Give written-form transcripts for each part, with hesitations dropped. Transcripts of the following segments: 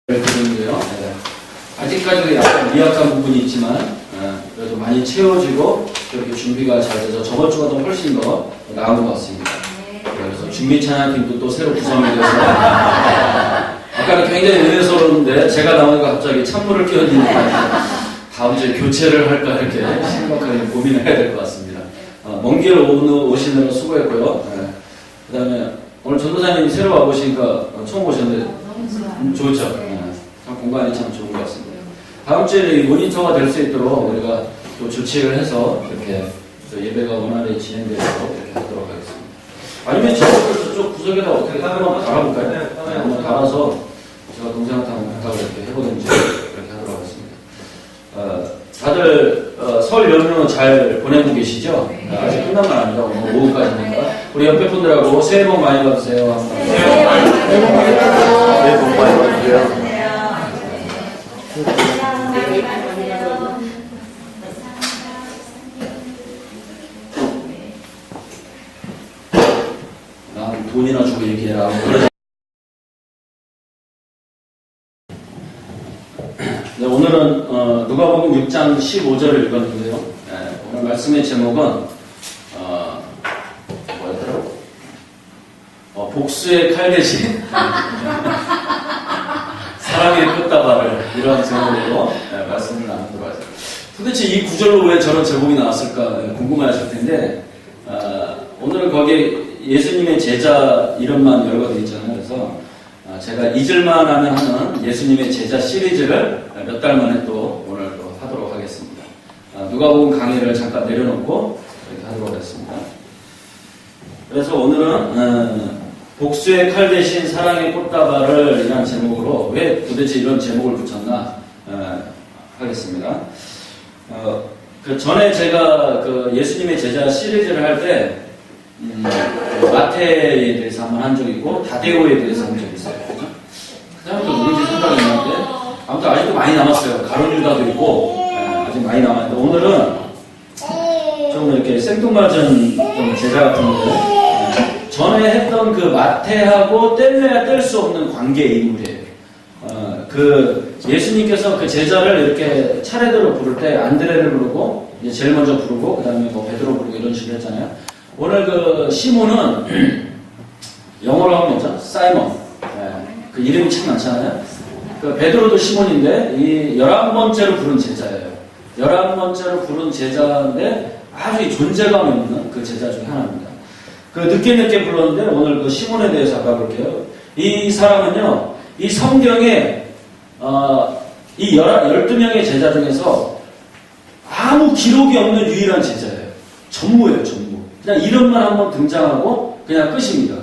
드리는데요. 아직까지도 약간 미약한 부분이 있지만 그래도 많이 채워지고 이렇게 준비가 잘 돼서 저번 주보다 훨씬 더 나은 것 같습니다. 그래서 준비 찬양팀도 또 새로 구성이 돼서 아까는 굉장히 은혜스러웠는데 제가 나오니까 갑자기 찬물을 끼얹으니까 다음 주에 교체를 할까 이렇게 심각하게 고민을 해야 될 것 같습니다. 먼 길 오시느라 수고했고요. 그 다음에 오늘 전도사님이 새로 와보시니까 처음 오셨는데 좋죠. 참 공간이 참 좋은 것 같습니다. 다음 주에 모니터가 될 수 있도록 우리가 또 조치를 해서 이렇게 또 예배가 원활히 진행되도록 이렇게 하도록 하겠습니다. 아니면 저쪽 구석에다 어떻게 한번 달아볼까요? 네, 한번 달아서 제가 동생한테 한번 부탁을 이렇게 해보든지 이렇게 하도록 하겠습니다. 다들 설 연휴 잘 보내고 계시죠? 아직 끝난 건 아닙니다. 오늘 오후까지니까 우리 옆에 분들하고 새해 복 많이 받으세요. 새해 복 많이 받으세요. 새해 복 많이 받으세요. 난 돈이나 주고 얘기해라. 네, 오늘은 누가복음 6장 15절을 읽었는데요. 오늘 말씀의 제목은 뭐였더라고? 복수의 칼 대신 사랑의 꽃다발을 이런 제목으로 말씀을 나누도록 하죠. 도대체 이 구절로 왜 저런 제목이 나왔을까 궁금해하실 텐데 오늘은 거기에 예수님의 제자 이름만 여러 개 있잖아요. 그래서 제가 잊을만 하는 예수님의 제자 시리즈를 몇 달 만에 또 오늘 또 하도록 하겠습니다. 누가복음 강의를 잠깐 내려놓고 이렇게 하도록 하겠습니다. 그래서 오늘은 복수의 칼 대신 사랑의 꽃다발을 이란 제목으로 왜 도대체 이런 제목을 붙였나 하겠습니다. 그 전에 제가 그 예수님의 제자 시리즈를 할 때 마태에 대해서 한번 한 적이 있고 다데오에 대해서 한 적이 있어요. 그죠? 그 다음에 또 누군지 생각이 나는데 아무튼 아직도 많이 남았어요. 가룟 유다도 있고 아직 많이 남았는데 오늘은 좀 이렇게 생뚱맞은 좀 제자 같은데 전에 했던 그 마태하고 뗄래야 뗄 수 없는 관계 인물이에요. 그 예수님께서 그 제자를 이렇게 차례대로 부를 때 안드레를 부르고 이제 제일 먼저 부르고 그 다음에 뭐 베드로 부르고 이런 식으로 했잖아요. 오늘 그 시몬은 영어로 하면 뭐죠? 사이먼. 그 이름이 참 많잖아요. 그 베드로도 시몬인데 이 11번째로 부른 제자예요. 11번째로 부른 제자인데 아주 존재감 있는 그 제자 중에 하나입니다. 그 늦게 불렀는데 오늘 그 시몬에 대해서 알아볼게요. 이 사람은요, 이 성경에 이 12명의 제자 중에서 아무 기록이 없는 유일한 제자예요. 전무예요, 전무. 그냥 이름만 한번 등장하고 그냥 끝입니다.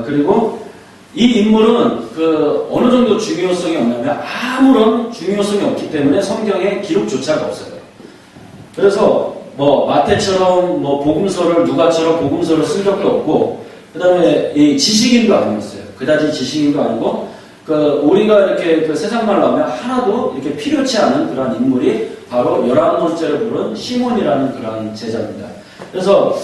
그리고 이 인물은 그 어느 정도 중요성이 없냐면 아무런 중요성이 없기 때문에 성경에 기록조차가 없어요. 그래서 뭐 마태처럼 뭐 복음서를 누가처럼 복음서를 쓴 적도 없고 그 다음에 이 지식인도 아니었어요. 그다지 지식인도 아니고 그 우리가 이렇게 그 세상 말로 하면 하나도 이렇게 필요치 않은 그런 인물이 바로 11번째로 부른 시몬이라는 그런 제자입니다. 그래서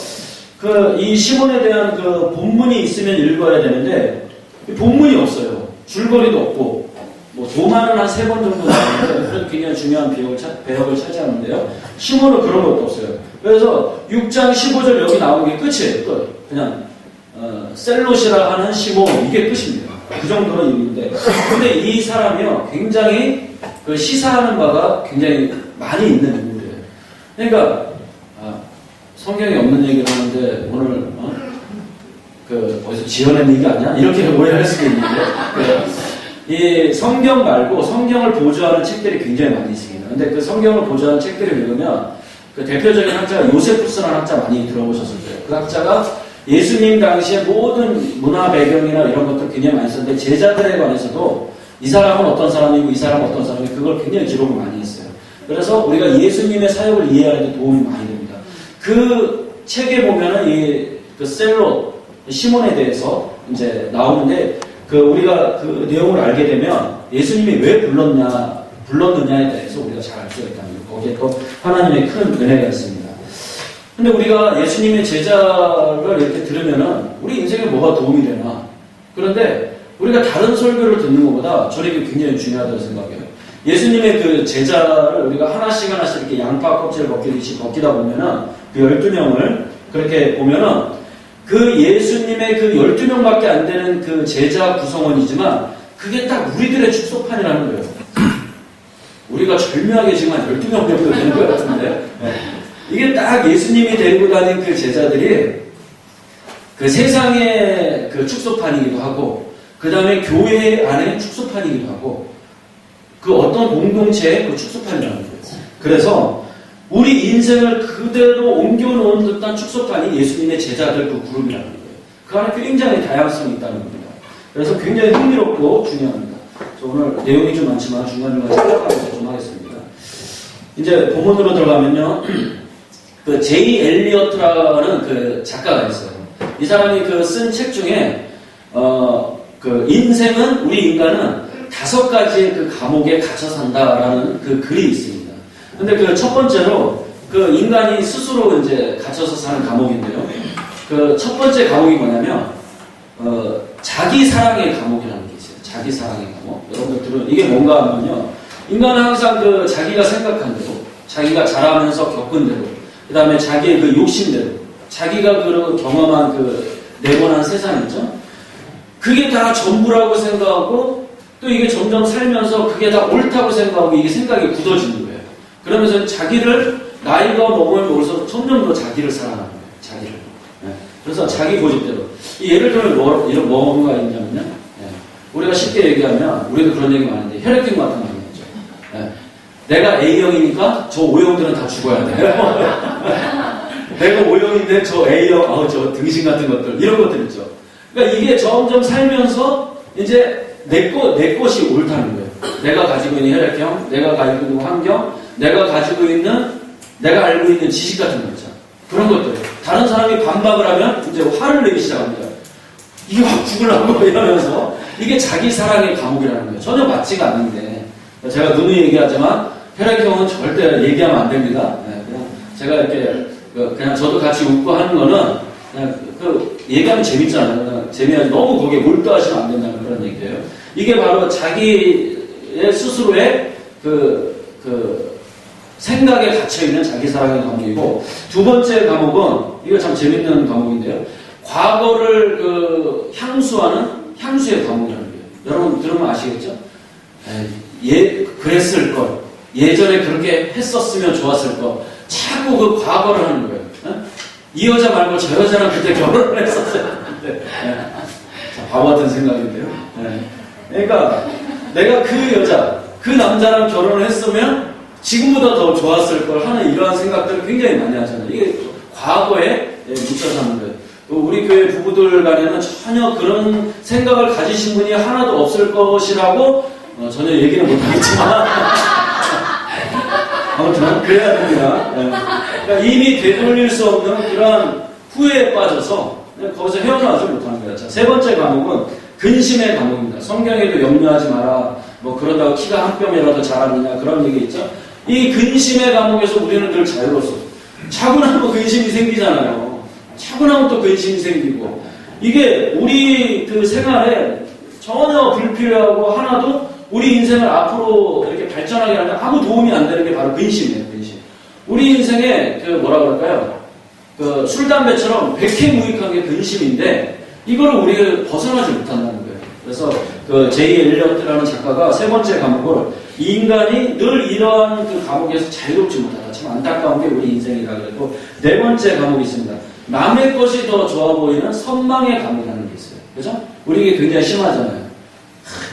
그 이 시몬에 대한 그 본문이 있으면 읽어야 되는데 본문이 없어요. 줄거리도 없고 뭐 도마는 한 3번 정도 나오는데 그래도 굉장히 중요한 배역을 차지하는데요. 시몬은 그런 것도 없어요. 그래서 6장 15절 여기 나온 게 끝이에요. 끝. 그냥 셀롯이라 하는 시몬 이게 끝입니다. 그 정도는 있는데 근데 이 사람이요 굉장히 그 시사하는 바가 굉장히 많이 있는 인물이에요. 그러니까 성경에 없는 얘기를 하는데 오늘 그 어디서 지어낸 얘기 아니야? 이렇게 오해할 수도 있는데 이 성경 말고 성경을 보조하는 책들이 굉장히 많이 있습니다. 근데 그 성경을 보조하는 책들을 읽으면 그 대표적인 학자가 요세푸스라는 학자 많이 들어보셨을 거예요. 그 학자가 예수님 당시의 모든 문화 배경이나 이런 것들 굉장히 많이 썼는데 제자들에 관해서도 이 사람은 어떤 사람이고 이 사람은 어떤 사람이고 그걸 굉장히 기록을 많이 했어요. 그래서 우리가 예수님의 사역을 이해하는 데 도움이 많이 됩니다. 그 책에 보면은 그 셀롯 시몬에 대해서 이제 나오는데 그 우리가 그 내용을 알게 되면 예수님이 왜 불렀느냐에 대해서 우리가 잘 알 수가 있다는 거. 거기에 또 하나님의 큰 은혜가 있습니다. 근데 우리가 예수님의 제자를 이렇게 들으면은 우리 인생에 뭐가 도움이 되나? 그런데 우리가 다른 설교를 듣는 것보다 저는 이게 굉장히 중요하다고 생각해요. 예수님의 그 제자를 우리가 하나씩 이렇게 양파 껍질 벗기듯이 벗기다 보면은 그 12명을 그렇게 보면은 그 예수님의 그 12명밖에 안 되는 그 제자 구성원이지만 그게 딱 우리들의 축소판이라는 거예요. 우리가 절묘하게 지금 한 12명 정도 되는 것 같은데 이게 딱 예수님이 데리고 다닌 그 제자들이 그 세상의 그 축소판이기도 하고 그 다음에 교회 안에 축소판이기도 하고 그 어떤 공동체의 그 축소판이라는 거예요. 그래서 우리 인생을 그대로 옮겨놓은 듯한 축소판이 예수님의 제자들 그 그룹이라는 거예요. 그 안에 굉장히 다양성이 있다는 겁니다. 그래서 굉장히 흥미롭고 중요합니다. 오늘 내용이 좀 많지만 중간중간 생각하면서 좀 하겠습니다. 이제 본문으로 들어가면요. 그 제이 엘리어트라는 그 작가가 있어요. 이 사람이 그 쓴 책 중에 그 인생은 우리 인간은 5가지의 그 감옥에 갇혀 산다라는 그 글이 있습니다. 근데 그 첫 번째로 그 인간이 스스로 이제 갇혀서 사는 감옥인데요. 그 첫 번째 감옥이 뭐냐면 자기 사랑의 감옥이라는 게 있어요. 자기 사랑의 감옥. 여러분들은 이게 뭔가 하면요. 인간은 항상 그 자기가 생각한 대로, 자기가 자라면서 겪은 대로, 그 다음에 자기의 그 욕심대로, 자기가 그 경험한 그 내본한 세상 있죠? 그게 다 전부라고 생각하고 또 이게 점점 살면서 그게 다 옳다고 생각하고 이게 생각이 굳어지는 거예요. 그러면서 자기를 나이가 먹으면 먹을수록 점점 더 자기를 사랑하는 거예요. 자기를. 네. 그래서 자기 고집대로. 예를 들면 이런 뭐가 있냐면요. 네. 우리가 쉽게 얘기하면 우리도 그런 얘기 많은데 혈액형 같은 거 많이 했죠. 네. 내가 A형이니까 저 O형들은 다 죽어야 돼요. 내가 O형인데 저 A형, 저 등신 같은 것들 이런 것들 있죠. 그러니까 이게 점점 살면서 이제 내 것이 옳다는 거예요. 내가 가지고 있는 혈액형, 내가 가지고 있는 환경, 내가 알고 있는 지식 같은 거 있죠. 그런 것들. 다른 사람이 반박을 하면 이제 화를 내기 시작합니다. 이게 확 죽으려고 이러면서 이게 자기 사랑의 감옥이라는 거예요. 전혀 맞지가 않는데 제가 누누이 얘기하지만 혈액형은 절대 얘기하면 안 됩니다. 네, 그냥 제가 이렇게 그냥 저도 같이 웃고 하는 거는 그냥 얘기하면 재밌잖아요. 그냥 재미하지 너무 거기에 몰두하시면 안 된다는 그런 얘기예요. 이게 바로 자기의 스스로의 생각에 갇혀있는 자기 사랑의 감옥이고, 두 번째 감옥은, 이거 참 재밌는 감옥인데요. 과거를 향수하는 향수의 감옥이라는 거예요. 여러분 들으면 아시겠죠? 그랬을 걸. 예전에 그렇게 했었으면 좋았을 걸. 자꾸 그 과거를 하는 거예요. 이 여자 말고 저 여자랑 그때 결혼을 했었어요. 바보 같은 생각인데요. 그러니까 내가 그 여자, 그 남자랑 결혼을 했으면 지금보다 더 좋았을 걸 하는 이러한 생각들을 굉장히 많이 하잖아요. 이게 과거에 묻혀 사는 거예요. 우리 교회 부부들 간에는 전혀 그런 생각을 가지신 분이 하나도 없을 것이라고 전혀 얘기는 못하겠지만 아무튼 그래야 됩니다. 그러니까 이미 되돌릴 수 없는 그러한 후회에 빠져서 거기서 헤어나오지 못하는 거예요. 자, 세 번째 감옥은 근심의 감옥입니다. 성경에도 염려하지 마라. 그러다가 키가 한 뼘이라도 자랐느냐 그런 얘기 있죠. 이 근심의 감옥에서 우리는 늘 자유로웠어. 자고 나면 근심이 생기잖아요. 자고 나면 또 근심이 생기고 이게 우리 그 생활에 전혀 불필요하고 하나도 우리 인생을 앞으로 이렇게 발전하게 하는 아무 도움이 안 되는 게 바로 근심이에요. 근심. 우리 인생에 뭐라 그럴까요? 술, 담배처럼 백해무익한 게 근심인데 이거를 우리가 벗어나지 못한다는 거예요. 그래서 제이 엘리어트라는 작가가 세 번째 감옥을 인간이 늘 이러한 그 감옥에서 자유롭지 못하다. 참 안타까운 게 우리 인생이라 그랬고 네 번째 감옥이 있습니다. 남의 것이 더 좋아 보이는 선망의 감옥이라는 게 있어요. 그죠? 우리 이게 굉장히 심하잖아요.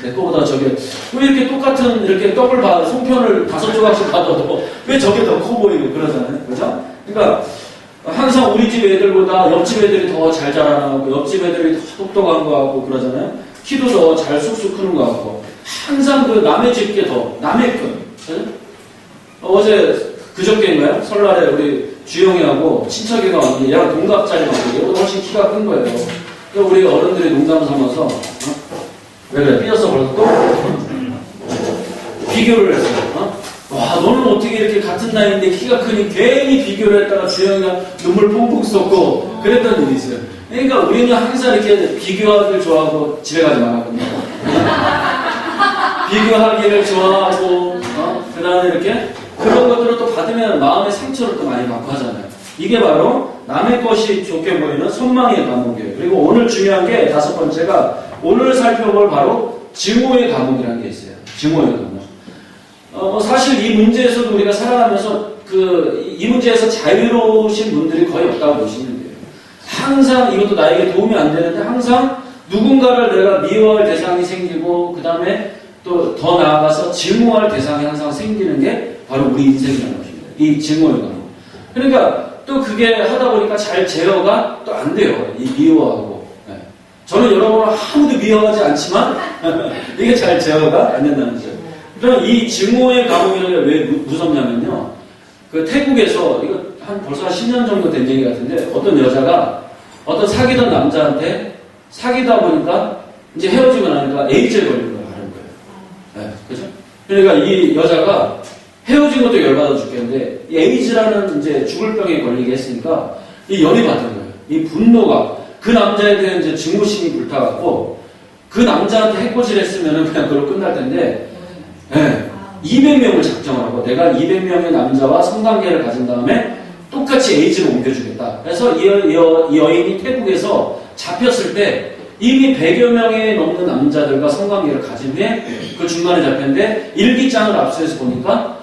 내 거보다 저게 왜 이렇게 똑같은 이렇게 떡을 송편을 5조각씩 받아도 왜 저게 더 커 보이고 그러잖아요. 그죠? 그러니까 항상 우리 집 애들보다 옆집 애들이 더 잘 자라나고 옆집 애들이 더 똑똑한 거 같고 그러잖아요. 키도 더 잘 쑥쑥 크는 거 같고 항상 남의 집 게 더 남의 큰. 어제 그저께인가요? 설날에 우리 주영이하고 친척이가 왔는데 얘랑 동갑자리 왔는데 얘보다 훨씬 키가 큰 거예요. 그래서 우리 어른들이 농담 삼아서 왜 그래? 삐졌어 벌써 또? 비교를 했어요. 와 너는 어떻게 이렇게 같은 나이인데 키가 크니 괜히 비교를 했다가 주영이가 눈물 펑펑 쏟고 그랬던 일이 있어요. 그러니까 우리는 항상 이렇게 비교하기를 좋아하고 집에 가지 말았거든요. 비교하기를 좋아하고, 그 다음에 이렇게 그런 것들을 또 받으면 마음의 상처를 또 많이 받고 하잖아요. 이게 바로 남의 것이 좋게 보이는 선망의 감옥이에요. 그리고 오늘 중요한 게 다섯 번째가 오늘 살펴볼 바로 증오의 감옥이라는 게 있어요. 증오의 감옥. 사실 이 문제에서도 우리가 살아가면서 이 문제에서 자유로우신 분들이 거의 없다고 보시면 돼요. 항상 이것도 나에게 도움이 안 되는데 항상 누군가를 내가 미워할 대상이 생기고 그 다음에 또 더 나아가서 증오할 대상이 항상 생기는 게 바로 우리 인생이라는 것입니다. 이 증오의 감옥. 그러니까 또 그게 하다 보니까 잘 제어가 또 안 돼요. 이 미워하고. 네. 저는 여러분을 아무도 미워하지 않지만 이게 잘 제어가 안 된다는 거죠. 그럼 이 증오의 감옥이라는 게 왜 무섭냐면요. 그 태국에서 이거 벌써 한 10년 정도 된 얘기 같은데 어떤 여자가 어떤 사귀던 남자한테 사귀다 보니까 이제 헤어지고 나니까 에이즈에 걸린 걸 아는 거예요. 네, 그죠? 그러니까 이 여자가 헤어진 것도 열받아 죽겠는데 이 에이즈라는 이제 죽을 병에 걸리게 했으니까 이 열이 받은 거예요. 이 분노가 그 남자에 대한 이제 증오심이 불타갖고 그 남자한테 해코지를 했으면 그냥 그걸로 끝날 텐데 네, 200명을 작정하고 내가 200명의 남자와 성관계를 가진 다음에 똑같이 에이즈를 옮겨주겠다. 그래서 이 여인이 태국에서 잡혔을 때 이미 100여 명에 넘는 남자들과 성관계를 가진 후에 그 중간에 잡혔는데 일기장을 압수해서 보니까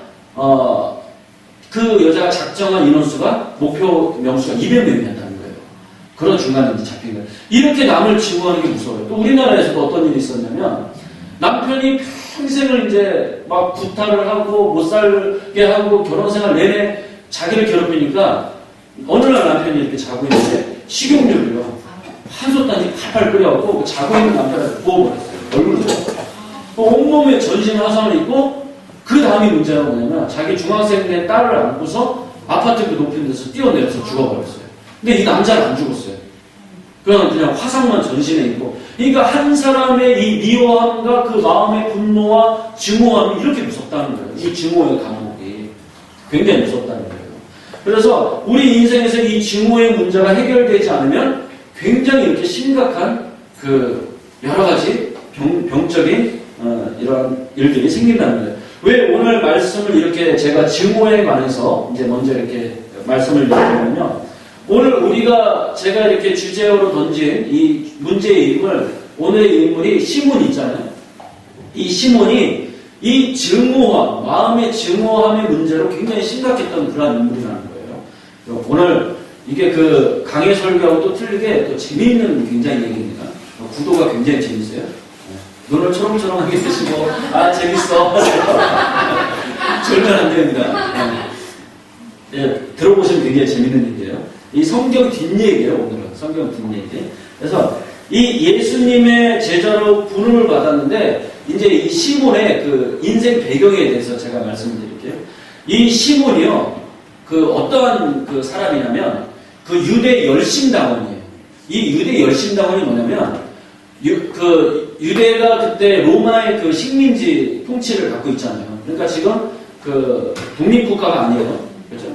그 여자가 작정한 인원수가 목표 명수가 200명이었다는 거예요. 그런 중간에 이제 잡힌 거예요. 이렇게 남을 증오하는 게 무서워요. 또 우리나라에서도 어떤 일이 있었냐면 남편이 평생을 이제 막 구타를 하고 못 살게 하고 결혼 생활 내내 자기를 괴롭히니까 어느 날 남편이 이렇게 자고 있는데 식용유를요 한 솥단지 팔팔 끓여갖고 자고 있는 남편한테 부어버렸어요. 얼굴로. 온몸에 전신 화상을 입고 그 다음이 문제가 뭐냐면 자기 중학생 된 딸을 안고서 아파트 그 높은 데서 뛰어내려서 죽어버렸어요. 근데 이 남자는 안 죽었어요. 그냥 화상만 전신에 있고. 그러니까 한 사람의 이 미워함과 그 마음의 분노와 증오함이 이렇게 무섭다는 거예요. 이 증오의 감옥이 굉장히 무섭다는 거예요. 그래서 우리 인생에서 이 증오의 문제가 해결되지 않으면 굉장히 이렇게 심각한 그 여러 가지 병적인 이런 일들이 생긴다는 거예요. 왜 오늘 말씀을 이렇게 제가 증오에 관해서 이제 먼저 이렇게 말씀을 드리면요. 오늘 제가 이렇게 주제어로 던진 이 문제의 인물, 오늘의 인물이 시몬이 있잖아요. 이 시몬이 이 증오함, 마음의 증오함의 문제로 굉장히 심각했던 그런 인물이라는 거예요. 오늘 이게 그 강의 설교하고 또 틀리게 또 재미있는 굉장히 얘기입니다. 구도가 굉장히 재밌어요. 눈을 초롱초롱하게 뜨시고 재밌어. 절대 안 됩니다. 네, 들어보시면 굉장히 재밌는 얘기예요. 이 성경 뒷얘기예요. 오늘은 성경 뒷얘기. 그래서 이 예수님의 제자로 부름을 받았는데 이제 이 시몬의 그 인생 배경에 대해서 제가 말씀드릴게요. 이 시몬이요, 그 어떠한 그 사람이냐면 그 유대 열심당원이에요. 이 유대 열심당원이 뭐냐면 유대가 그때 로마의 그 식민지 통치를 갖고 있잖아요. 그러니까 지금 그 독립국가가 아니에요. 그렇죠?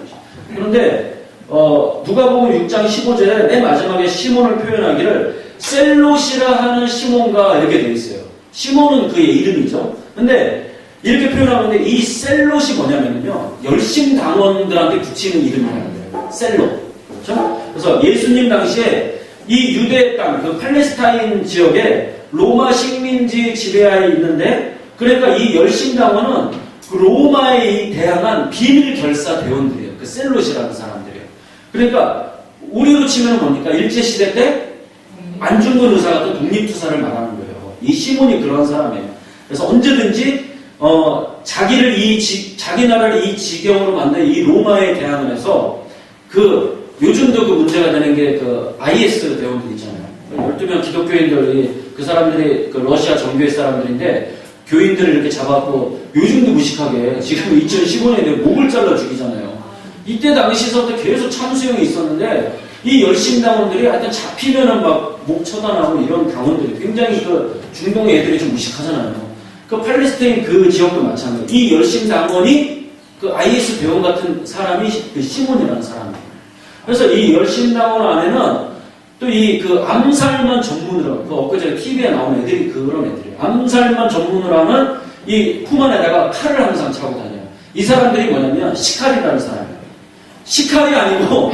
그런데 누가복음 6장 15절에 맨 마지막에 시몬을 표현하기를 셀롯이라 하는 시몬과 이렇게 되어 있어요. 시몬은 그의 이름이죠. 근데 이렇게 표현하는데 이 셀롯이 뭐냐면요, 열심당원들한테 붙이는 이름이라는 거예요. 셀롯. 그렇죠? 그래서 예수님 당시에 이 유대 땅, 그 팔레스타인 지역에 로마 식민지 지배하에 있는데, 그러니까 이 열심당원은 그 로마에 대항한 비밀 결사 대원들이에요. 그 셀롯이라는 사람들이에요. 그러니까 우리로 치면 뭡니까? 일제시대 때 안중근 의사 같은 독립투사를 말하는 거예요. 이 시몬이 그런 사람이에요. 그래서 언제든지 자기 나라를 이 지경으로 만든 이 로마에 대항을 해서 요즘도 그 문제가 되는 게 그 IS 대원들 있잖아요. 12명 기독교인들이 그 사람들이 그 러시아 정교회 사람들인데 교인들을 이렇게 잡았고 요즘도 무식하게 지금 2015년에 목을 잘라 죽이잖아요. 이때 당시서부터 계속 참수형이 있었는데 이 열심당원들이 하여튼 잡히면은 막 목 쳐다나고 이런 당원들이 굉장히 그 중동 애들이 좀 무식하잖아요. 그 팔레스타인 그 지역도 마찬가지예요. 이 열심당원이 그 IS 대원 같은 사람이 그 시몬이라는 사람이에요. 그래서 이 열심당원 안에는 또 이 그 암살만 전문으로 하고, 그 엊그제 TV에 나온 애들이 그런 애들이에요. 암살만 전문으로 하는 이 품 안에다가 칼을 항상 차고 다녀요. 이 사람들이 뭐냐면 시칼이라는 사람이에요. 시칼이 아니고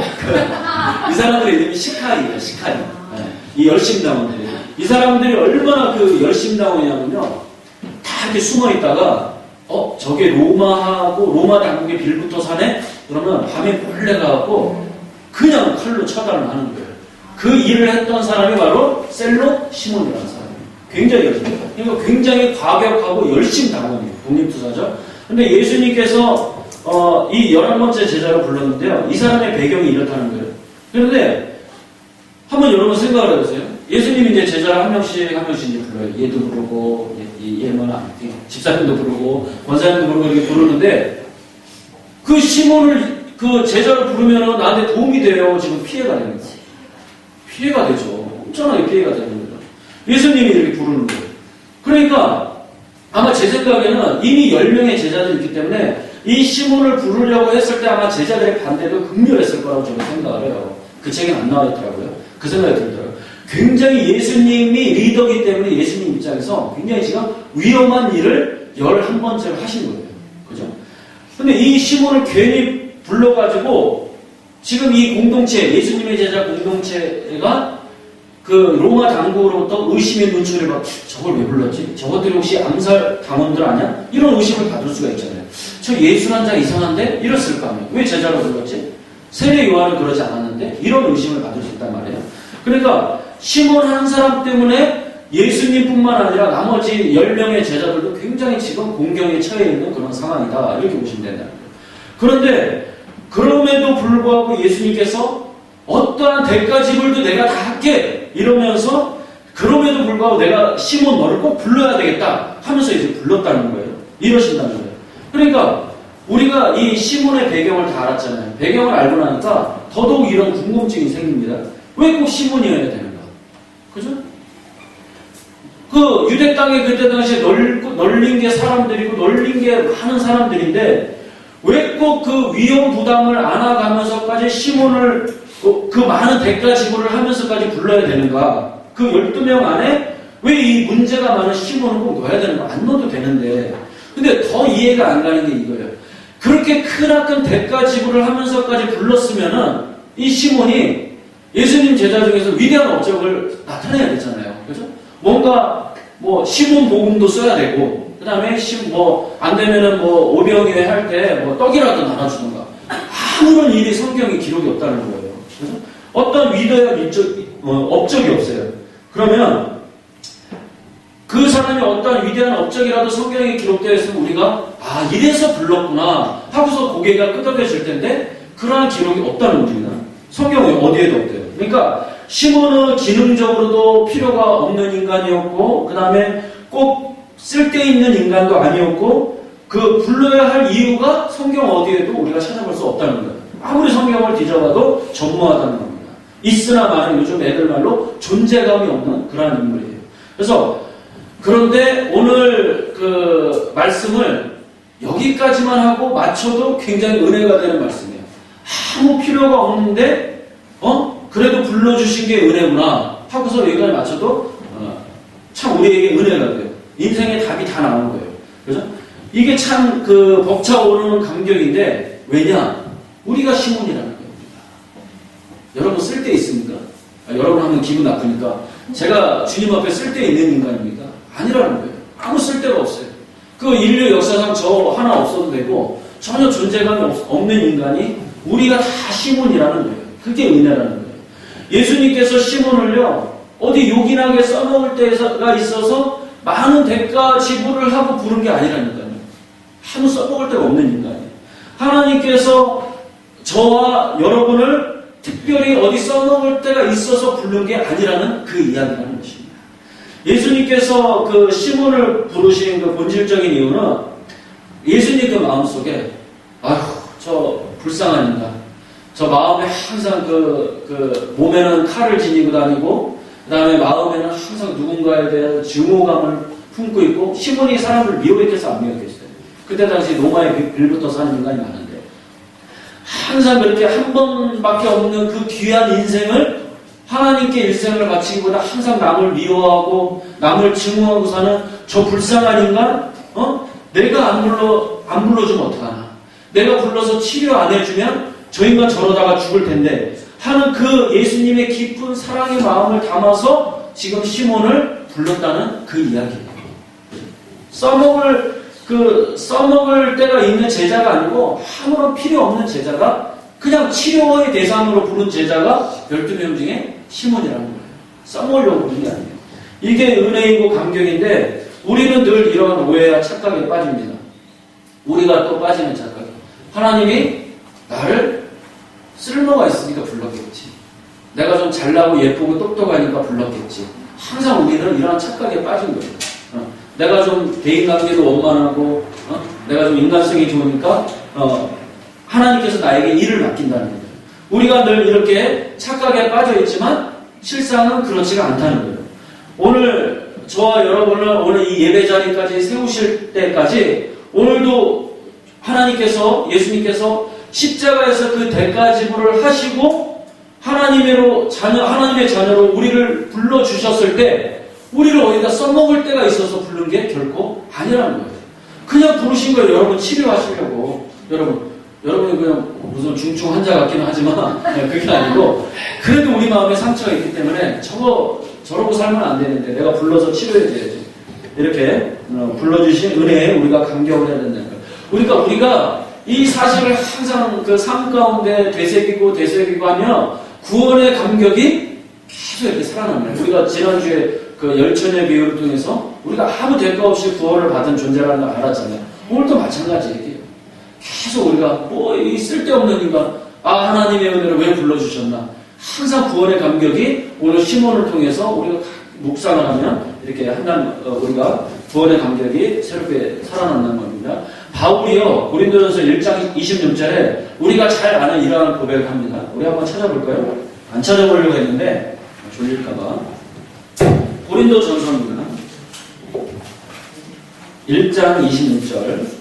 이 사람들의 이름이 시칼이에요. 시칼이. 네. 이 열심당원들이. 이 사람들이 얼마나 그 열심당원이냐면요. 다 이렇게 숨어 있다가 저게 로마 당국의 빌부터 사네? 그러면 밤에 몰래 가갖고 그냥 칼로 처단을 하는 거예요. 그 일을 했던 사람이 바로 셀로 시몬이라는 사람이에요. 굉장히 열심히. 그러니까 굉장히 과격하고 열심당원이에요. 독립투사죠. 근데 예수님께서 이 11번째 제자로 불렀는데요. 이 사람의 배경이 이렇다는 거예요. 그런데 한번 여러분 생각을 해보세요. 예수님이 이제 제자를 한 명씩 이제 불러요. 얘도 부르고, 얘는 집사님도 부르고, 권사님도 부르고 이렇게 부르는데, 그 시몬을 그 제자로 부르면 나한테 도움이 돼요. 지금 피해가 되는 거예요. 피해가 되죠. 엄청나게 피해가 되는 거예요. 예수님이 이렇게 부르는 거예요. 그러니까 아마 제 생각에는 이미 10명의 제자들이 있기 때문에 이 시몬을 부르려고 했을 때 아마 제자들의 반대도 극렬했을 거라고 저는 생각을 해요. 그 책에 안 나와 있더라고요. 그 생각이 들더라고요. 굉장히 예수님이 리더이기 때문에 예수님 입장에서 굉장히 지금 위험한 일을 11번째로 하신 거예요. 그죠? 근데 이 시몬을 괜히 불러가지고 지금 이 공동체, 예수님의 제자 공동체가 그 로마 당국으로부터 의심의 눈초리를 받고 저걸 왜 불렀지? 저것들이 혹시 암살 당원들 아니야? 이런 의심을 받을 수가 있잖아요. 저 예수 한 자 이상한데? 이랬을 거 아니에요. 왜 제자로 불렀지? 세례 요한은 그러지 않았는데? 이런 의심을 받을 수 있단 말이에요. 그러니까 시몬 한 사람 때문에 예수님뿐만 아니라 나머지 10명의 제자들도 굉장히 지금 공경에 처해 있는 그런 상황이다. 이렇게 보시면 된다는 거예요. 그런데 그럼에도 불구하고 예수님께서 어떠한 대가 지불도 내가 다 할게 이러면서 그럼에도 불구하고 내가 시몬 너를 꼭 불러야 되겠다 하면서 이제 불렀다는 거예요. 이러신다는 거예요. 그러니까 우리가 이 시몬의 배경을 다 알았잖아요. 배경을 알고 나니까 더더욱 이런 궁금증이 생깁니다. 왜 꼭 시몬이어야 되는가? 그죠? 그 유대 땅에 그때 당시에 널린 게 사람들이고 널린 게 많은 사람들인데 왜 꼭 그 위험 부담을 안아가면서까지 시몬을 그 많은 대가 지불을 하면서까지 불러야 되는가? 그 12명 안에 왜 이 문제가 많은 시몬을 꼭 넣어야 되는가? 안 넣어도 되는데. 근데 더 이해가 안 가는 게 이거예요. 그렇게 크나큰 대가 지불을 하면서까지 불렀으면은 이 시몬이 예수님 제자 중에서 위대한 업적을 나타내야 되잖아요. 그죠? 뭔가 시몬 복음도 써야 되고, 그 다음에 안 되면은 오병이회 할 때 떡이라도 나눠주던가. 아무런 일이 성경에 기록이 없다는 거예요. 그래서 어떤 위대한 업적이 없어요. 그러면 그 사람이 어떤 위대한 업적이라도 성경에 기록되어 있으면 우리가 이래서 불렀구나 하고서 고개가 끄덕여질 텐데 그러한 기록이 없다는 겁니다. 성경에 어디에도 없대요. 그러니까 시몬은 기능적으로도 필요가 없는 인간이었고 그 다음에 꼭 쓸데있는 인간도 아니었고 그 불러야 할 이유가 성경 어디에도 우리가 찾아볼 수 없다는 거예요. 아무리 성경을 뒤져봐도 전무하다는 겁니다. 있으나 마는 요즘 애들 말로 존재감이 없는 그러한 인물이에요. 그래서 그런데 오늘 그 말씀을 여기까지만 하고 맞춰도 굉장히 은혜가 되는 말씀이에요. 아무 필요가 없는데 그래도 불러주신 게 은혜구나 하고서 여기까지 맞춰도 참 우리에게 은혜가 돼요. 인생의 답이 다 나오는 거예요. 그래서 이게 참 그 벅차오르는 감격인데 왜냐? 우리가 시몬이라는 거예요. 여러분 쓸데 있습니까? 여러분 하면 기분 나쁘니까 제가 주님 앞에 쓸데 있는 인간입니까? 아니라는 거예요. 아무 쓸데가 없어요. 그 인류 역사상 저 하나 없어도 되고 전혀 존재감이 없는 인간이 우리가 다 시몬이라는 거예요. 그게 은혜라는 거예요. 예수님께서 시몬을요 어디 요긴하게 써먹을 때가 있어서 많은 대가 지불을 하고 부른 게 아니라니까요. 아무 써먹을 데가 없는 인간이에요. 하나님께서 저와 여러분을 특별히 어디 써먹을 때가 있어서 부른 게 아니라는 그 이야기라는 것입니다. 예수님께서 그 시몬을 부르신 그 본질적인 이유는 예수님 그 마음속에 저 불쌍한 인간, 저 마음에 항상 그 몸에는 칼을 지니고 다니고 그 다음에 마음에는 항상 누군가에 대한 증오감을 품고 있고 시몬이 사람을 미워했겠어 안 미워했겠어요? 그때 당시 로마의 빌부터 사는 인간이 많은데 항상 그렇게 한 번밖에 없는 그 귀한 인생을 하나님께 일생을 바치기보다 항상 남을 미워하고 남을 증오하고 사는 저 불쌍한 인간, 내가 안 불러주면 어떡하나? 내가 불러서 치료 안 해주면 저 인간 저러다가 죽을 텐데 하는 그 예수님의 깊은 사랑의 마음을 담아서 지금 시몬을 불렀다는 그 이야기예요. 써먹을 때가 있는 제자가 아니고 아무런 필요 없는 제자가 그냥 치료의 대상으로 부른 제자가 12명 중에 시몬이라는 거예요. 써먹으려고 부른 게 아니에요. 이게 은혜이고 감격인데 우리는 늘 이런 오해와 착각에 빠집니다. 우리가 또 빠지는 착각. 하나님이 나를 쓸모가 있으니까 불렀겠지. 내가 좀 잘나고 예쁘고 똑똑하니까 불렀겠지. 항상 우리는 이런 착각에 빠진 거예요. 내가 좀 대인관계도 원만하고 내가 좀 인간성이 좋으니까 하나님께서 나에게 일을 맡긴다는 거예요. 우리가 늘 이렇게 착각에 빠져 있지만 실상은 그렇지가 않다는 거예요. 오늘 저와 여러분을 오늘 이 예배 자리까지 세우실 때까지 오늘도 하나님께서 예수님께서 십자가에서 그 대가 지불을 하시고 하나님의 자녀로 우리를 불러주셨을 때 우리를 어디다 써먹을 때가 있어서 부른 게 결코 아니라는 거예요. 그냥 부르신 거예요. 여러분 치료하시려고. 여러분이 그냥 무슨 중증 환자 같기는 하지만 그게 아니고 그래도 우리 마음에 상처가 있기 때문에 저러고 살면 안 되는데 내가 불러서 치료해줘야지. 이렇게 불러주신 은혜에 우리가 감격을 해야 된다는 거예요. 우리가 이 사실을 항상 그 삶 가운데 되새기고 하면 구원의 감격이 계속 이렇게 살아납니다. 우리가 지난주에 그 열천의 비유를 통해서 우리가 아무 대가 없이 구원을 받은 존재라는 걸 알았잖아요. 오늘도 마찬가지예요. 계속 우리가 이 쓸데없는 인간, 하나님의 은혜를 왜 불러주셨나. 항상 구원의 감격이 오늘 시몬을 통해서 우리가 묵상을 하면 이렇게 우리가 구원의 감격이 새롭게 살아난다는 겁니다. 바울이요, 고린도전서 1장 26절에 우리가 잘 아는 이러한 고백을 합니다. 우리 한번 찾아볼까요? 안 찾아보려고 했는데 졸릴까봐. 고린도전서입니다. 1장 26절.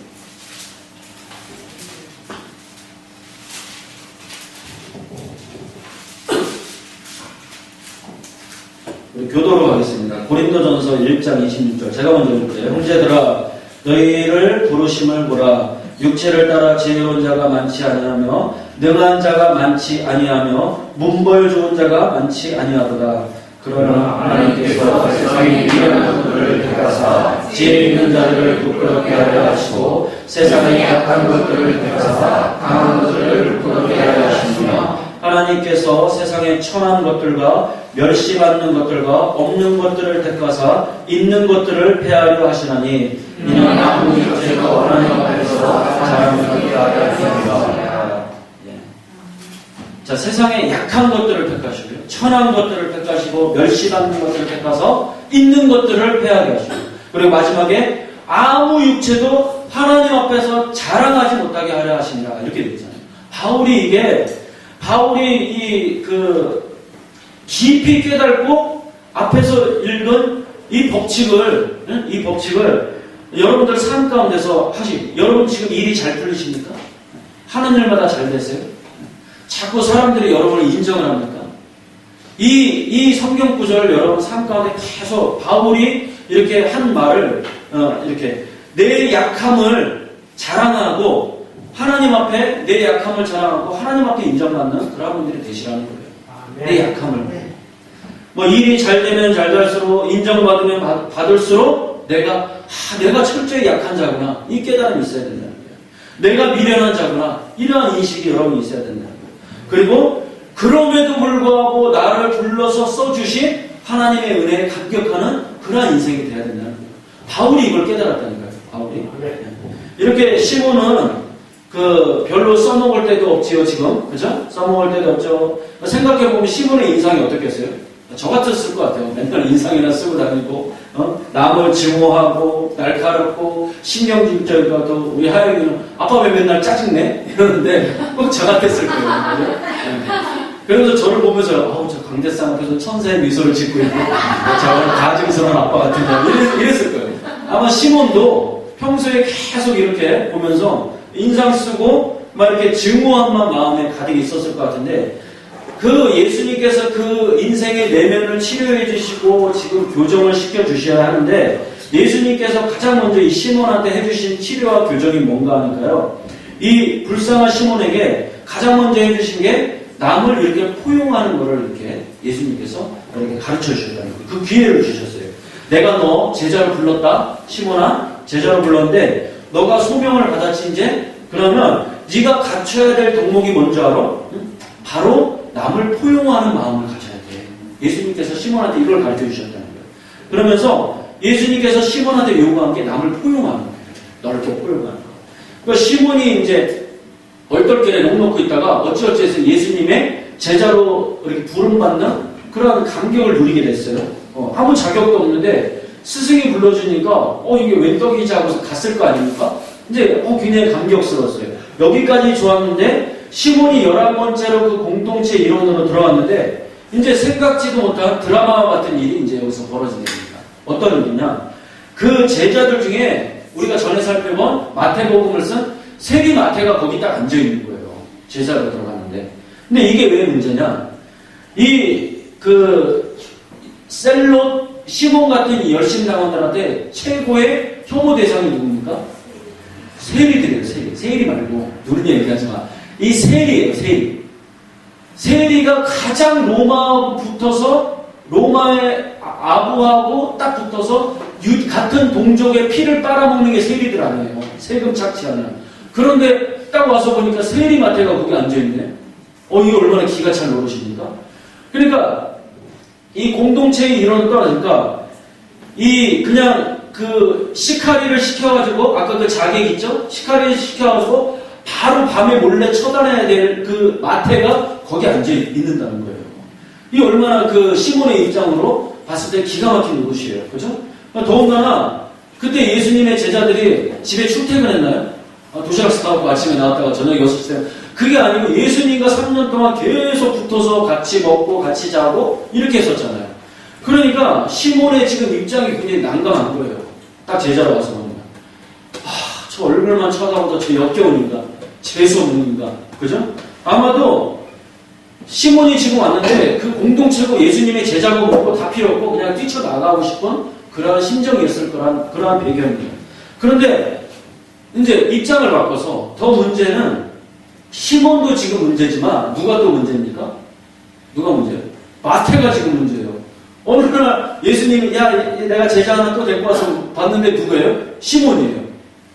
교도로 가겠습니다. 고린도전서 1장 26절. 제가 먼저 읽을게요. 형제들아, 너희를 부르심을 보라. 육체를 따라 지혜로운 자가 많지 아니하며 능한 자가 많지 아니하며 문벌 좋은 자가 많지 아니하도다. 그러나 하나님께서 세상에 미련한 것들을 택하사 지혜 있는 자들을 부끄럽게 하려 하시고 세상에 약한 것들을 택하사 강한 것들을 부끄럽게 하려 하시며 하나님께서 세상에 천한 것들과 멸시받는 것들과 없는 것들을 택하사 있는 것들을 폐하려 하시나니 이는 아무 육체도 하나님 앞에서 자랑하게 하려 하십니다. 자, 세상에 약한 것들을 택하시고요, 천한 것들을 택하시고 멸시받는 것들을 택하서 있는 것들을 폐하게 하시고, 그리고 마지막에 아무 육체도 하나님 앞에서 자랑하지 못하게 하려 하십니다. 이렇게 되어 있잖아요. 바울이 깊이 깨닫고 앞에서 읽은 이 법칙을 여러분들 삶 가운데서 여러분 지금 일이 잘 풀리십니까? 하는 일마다 잘 되세요? 자꾸 사람들이 여러분을 인정을 합니까? 이 성경 구절을 여러분 삶 가운데 계속 바울이 이렇게 한 말을 이렇게 내 약함을 자랑하고 하나님 앞에 내 약함을 자랑하고 하나님 앞에 인정받는 그런 분들이 되시라는 거예요. 내 약함을. 일이 잘 되면 잘 될수록 인정받으면 받을수록 내가 철저히 약한 자구나. 이 깨달음이 있어야 된다는 거예요. 내가 미련한 자구나. 이러한 인식이 여러분이 있어야 된다는 거예요. 그리고 그럼에도 불구하고 나를 불러서 써주신 하나님의 은혜에 감격하는 그러한 인생이 돼야 된다는 거예요. 바울이 이걸 깨달았다는 거예요. 바울이. 이렇게 시몬은 별로 써먹을 때도 없지요, 지금. 그죠? 써먹을 때도 없죠. 생각해보면 시몬의 인상이 어떻겠어요? 저 같았을 것 같아요. 맨날 인상이나 쓰고 다니고, 남을 증오하고, 날카롭고, 신경질적이고, 우리 하영이는 아빠 왜 맨날 짜증내? 이러는데 꼭 저 같았을 거예요. 그죠? 그래서 저를 보면서, 저 강대상 앞에서 천사의 미소를 짓고 있고, 저는 가증스러운 아빠 같은데, 이랬을 거예요. 아마 시몬도 평소에 계속 이렇게 보면서 인상 쓰고 막 이렇게 증오함만 마음에 가득 있었을 것 같은데 그 예수님께서 그 인생의 내면을 치료해 주시고 지금 교정을 시켜 주셔야 하는데 예수님께서 가장 먼저 이 시몬한테 해주신 치료와 교정이 뭔가 하니까요. 이 불쌍한 시몬에게 가장 먼저 해주신 게 남을 이렇게 포용하는 것을 이렇게 예수님께서 이렇게 가르쳐 주셨다는 거예요. 그 기회를 주셨어요. 내가 너 제자로 불렀다. 시몬아, 제자로 불렀는데 너가 소명을 받았지 이제? 그러면 네가 갖춰야 될 덕목이 뭔지 알아? 응? 바로 남을 포용하는 마음을 가져야 돼. 예수님께서 시몬한테 이걸 가르쳐 주셨다는 거예요. 그러면서 예수님께서 시몬한테 요구한 게 남을 포용하는 거예요. 너를 이렇게 포용하는 거. 그러니까 시몬이 이제 얼떨결에 넋놓고 있다가 어찌어찌해서 예수님의 제자로 이렇게 부름받는 그런 감격을 누리게 됐어요. 아무 자격도 없는데 스승이 불러주니까 이게 웬 떡이지 하고서 갔을 거 아닙니까? 이제 굉장히 감격스러웠어요. 여기까지 좋았는데 시몬이 11번째로 그 공동체 일원으로 들어왔는데 이제 생각지도 못한 드라마와 같은 일이 이제 여기서 벌어지게 됩니다. 어떤 일이냐? 그 제자들 중에 우리가 전에 살펴본 마태복음을 쓴 세리 마태가 거기 딱 앉아있는 거예요. 제자로 들어갔는데. 근데 이게 왜 문제냐? 셀롯, 시몬 같은 이 열심당원들한테 최고의 혐오 대상이 누굽니까? 세리들이에요, 세리. 세리 말고, 누른 얘기하지 마. 이 세리예요, 세리. 세리가 가장 로마하고 붙어서, 로마의 아부하고 딱 붙어서, 같은 동족의 피를 빨아먹는 게 세리들 아니에요. 세금 착취하는. 그런데 딱 와서 보니까 세리 마태가 거기 앉아있네. 이게 얼마나 기가 찰 노릇입니까? 그러니까, 이 공동체의 일원을 떠나니까, 그냥 시카리를 시켜가지고, 아까 그 자객 있죠? 시카리를 시켜가지고, 바로 밤에 몰래 처단해야 될 그 마태가 거기 앉아있는다는 거예요. 이 얼마나 시몬의 입장으로 봤을 때 기가 막힌 노릇이에요. 그죠? 더군다나, 그때 예수님의 제자들이 집에 출퇴근했나요? 도시락 싸고 아침에 나왔다가 저녁 6시 때. 그게 아니고 예수님과 3년 동안 계속 붙어서 같이 먹고 같이 자고 이렇게 했었잖아요. 그러니까 시몬의 지금 입장이 굉장히 난감한 거예요. 딱 제자로 와서 보면. 저 얼굴만 쳐다보다 저 역겨운 인간, 재수없는 인간. 그죠? 아마도 시몬이 지금 왔는데 그 공동체고 예수님의 제자고 뭐고 다 필요 없고 그냥 뛰쳐나가고 싶은 그러한 심정이었을 그러한 배경이에요. 그런데 이제 입장을 바꿔서 더 문제는 시몬도 지금 문제지만 누가 또 문제입니까? 누가 문제예요? 마태가 지금 문제예요. 어느 날 예수님이 내가 제자 하나 또 데리고 와서 봤는데 누구예요? 시몬이에요.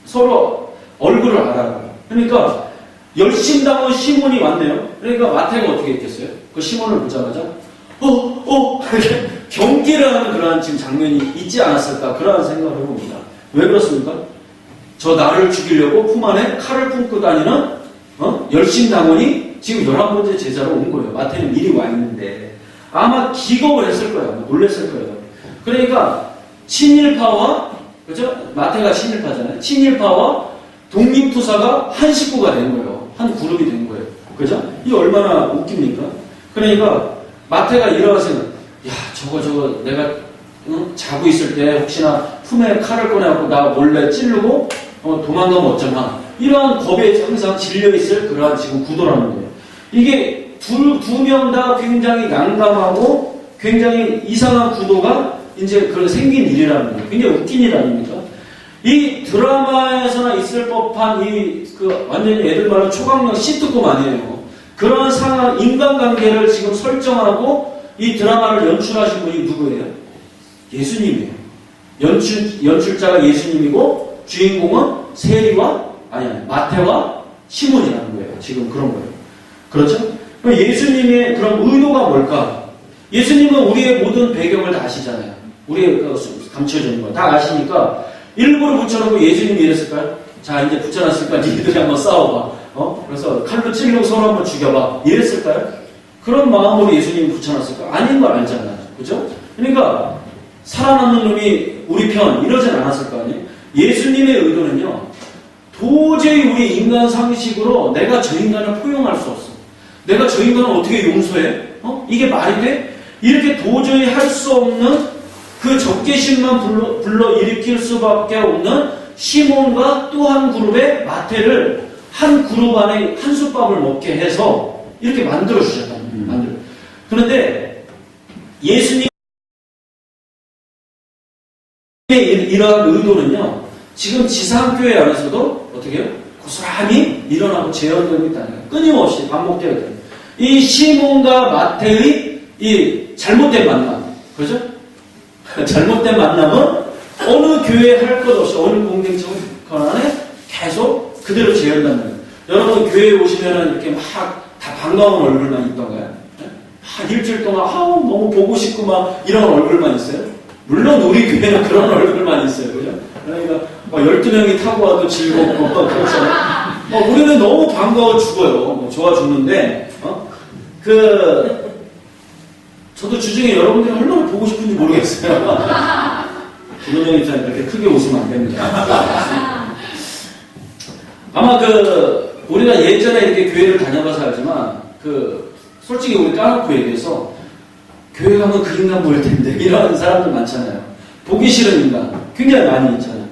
서로 얼굴을 알아요. 그러니까 열심당원 시몬이 왔네요. 그러니까 마태가 어떻게 했겠어요? 그 시몬을 보자마자 이렇게 경계를 하는 그러한 지금 장면이 있지 않았을까 그러한 생각을 해봅니다. 왜 그렇습니까? 저 나를 죽이려고 품 안에 칼을 품고 다니는 열심당원이 지금 11번째 제자로 온 거예요. 마태는 미리 와 있는데 아마 기겁을 했을 거예요. 놀랬을 거예요. 그러니까 친일파와 그죠? 마태가 친일파잖아요. 친일파와 독립투사가 한 식구가 된 거예요. 한 그룹이 된 거예요. 그죠? 이게 얼마나 웃깁니까? 그러니까 마태가 일어나서 저거 내가 자고 있을 때 혹시나 품에 칼을 꺼내갖고 나 몰래 찌르고 도망가면 어쩌나 이러한 겁에 항상 질려있을 그러한 지금 구도라는 거예요. 이게 두 명 다 굉장히 난감하고 굉장히 이상한 구도가 이제 그런 생긴 일이라는 거예요. 굉장히 웃긴 일 아닙니까? 이 드라마에서나 있을 법한 완전히 애들 말로 초강력 시트콤 아니에요. 그런 상황, 인간관계를 지금 설정하고 이 드라마를 연출하신 분이 누구예요? 예수님이에요. 연출자가 예수님이고 주인공은 마태와 시몬이라는 거예요. 지금 그런 거예요. 그렇죠? 그럼 예수님의 그런 의도가 뭘까? 예수님은 우리의 모든 배경을 다 아시잖아요. 우리의 감춰져 있는 거 다 아시니까 일부러 붙여놓고 예수님이 이랬을까요? 자, 이제 붙여놨으니까 니들이 한번 싸워봐. 그래서 칼로 찔르고 서로 한번 죽여봐. 이랬을까요? 그런 마음으로 예수님이 붙여놨을까? 아닌 걸 알잖아요. 그죠? 그러니까 살아남는 놈이 우리 편 이러진 않았을 거 아니에요? 예수님의 의도는요. 도저히 우리 인간 상식으로 내가 저 인간을 포용할 수 없어. 내가 저 인간을 어떻게 용서해? 이게 말이 돼? 이렇게 도저히 할 수 없는 그 적개심만 불러일으킬 수밖에 없는 시몬과 또 한 그룹의 마태를 한 그룹 안에 한솥밥을 먹게 해서 이렇게 만들어주셨다는 거예요. 그런데 예수님의 이러한 의도는요, 지금 지상교회 안에서도 어떻게 해요? 고스란히 일어나고 재현되고 있다는 거예요. 끊임없이 반복되어야 돼요. 이 시몬과 마태의 이 잘못된 만남, 그죠? 잘못된 만남은 어느 교회에 할 것 없이 어느 공동체 권한에 계속 그대로 재현되는 거예요. 여러분 교회에 오시면은 이렇게 막 다 반가운 얼굴만 있던가요? 막 일주일 동안 너무 보고 싶고 막 이런 얼굴만 있어요? 물론 우리 교회는 그런 얼굴만 있어요. 그죠? 그러니까 12명이 타고 와도 즐겁고 그렇잖아요. 우리는 너무 반가워 죽어요. 좋아 죽는데 저도 주중에 여러분들이 얼마나 보고 싶은지 모르겠어요. 김원영 입사님 이렇게 크게 웃으면 안 됩니다. 아마 우리가 예전에 이렇게 교회를 다녀봐서 알지만 솔직히 우리 까놓고 얘기해서 교회 가면 그 인간 보일 텐데 이런 사람들 많잖아요. 보기 싫은 인간 굉장히 많이 있잖아요.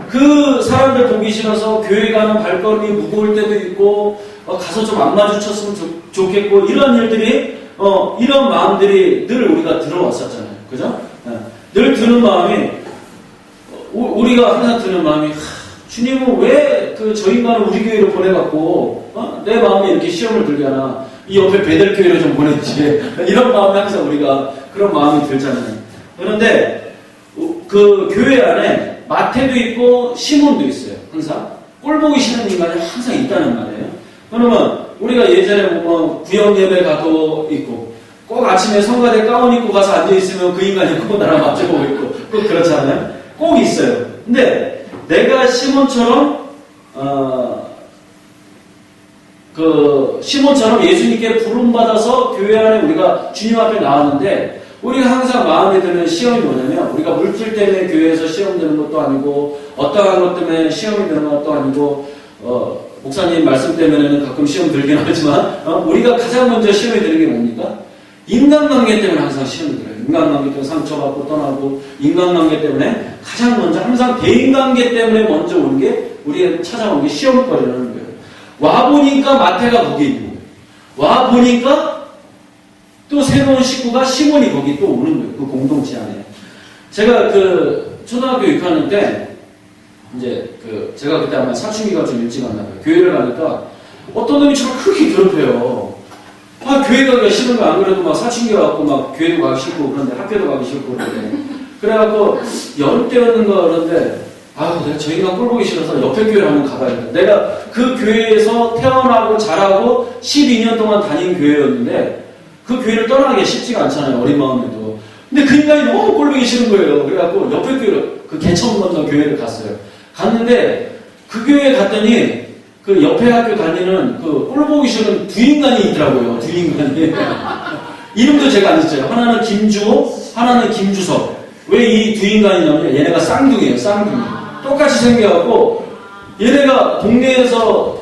그 사람들 보기 싫어서 교회 가는 발걸음이 무거울 때도 있고 가서 좀 안 마주쳤으면 좋겠고 이런 일들이 이런 마음들이 늘 우리가 들어왔었잖아요. 그죠? 늘 드는 마음이 우리가 항상 드는 마음이 주님은 왜 저 인간을 우리 교회로 보내갖고 내 마음에 이렇게 시험을 들게 하나 이 옆에 베델교회로 좀 보냈지 이런 마음이 항상 우리가 그런 마음이 들잖아요. 그런데 그 교회 안에 마태도 있고 시몬도 있어요. 항상 꼴보기 싫은 인간이 항상 있다는 말이에요. 그러면 우리가 예전에 보면 구역 예배 가도 있고 꼭 아침에 성가대 가운 입고 가서 앉아있으면 그 인간이 꼭 나랑 맞춰보고 있고 꼭 그렇잖아요. 꼭 있어요. 근데 내가 시몬처럼 시몬처럼 예수님께 부름받아서 교회 안에 우리가 주님 앞에 나왔는데 우리가 항상 마음에 드는 시험이 뭐냐면 우리가 물질 때문에 교회에서 시험 드는 것도 아니고 어떠한 것 때문에 시험이 드는 것도 아니고 목사님 말씀 때문에는 가끔 시험 들긴 하지만 우리가 가장 먼저 시험이 드는 게 뭡니까? 인간관계 때문에 항상 시험이 들어요. 인간관계 때문에 상처받고 떠나고 인간관계 때문에 가장 먼저 항상 대인관계 때문에 먼저 오는 게 우리가 찾아오는 게 시험거리라는 거예요. 와보니까 마태가 거기 있는 거예요. 와보니까 또 새로운 식구가 시몬이 거기 또 오는 거예요. 그 공동체 안에. 제가 초등학교 6학년 때 이제 제가 그때 아마 사춘기가 좀 일찍 왔나 봐요. 교회를 가니까 어떤 놈이 저를 그렇게 괴롭혀요. 교회 가기가 싫은 거 안 그래도 막 사춘기가 왔고 막 교회도 가기 싫고 그런데 학교도 가기 싫고 그런데 그래갖고 여름 때였는가 그런데 내가 저 인간 꼴 보기 싫어서 옆에 교회를 한번 가봐야겠다. 내가 그 교회에서 태어나고 자라고 12년 동안 다닌 교회였는데 그 교회를 떠나기가 쉽지가 않잖아요. 어린 마음에도. 근데 그 인간이 너무 꼴 보기 싫은 거예요. 그래갖고 옆에 교회를 개천 건너 교회를 갔어요. 갔는데 그 교회에 갔더니 그 옆에 학교 다니는 꼴 보기 싫은 두 인간이 있더라고요. 두 인간이. 이름도 제가 안 했어요. 하나는 김주호, 하나는 김주석. 왜 이 두 인간이냐면 얘네가 쌍둥이에요. 쌍둥이. 똑같이 생겨갖고 얘네가 동네에서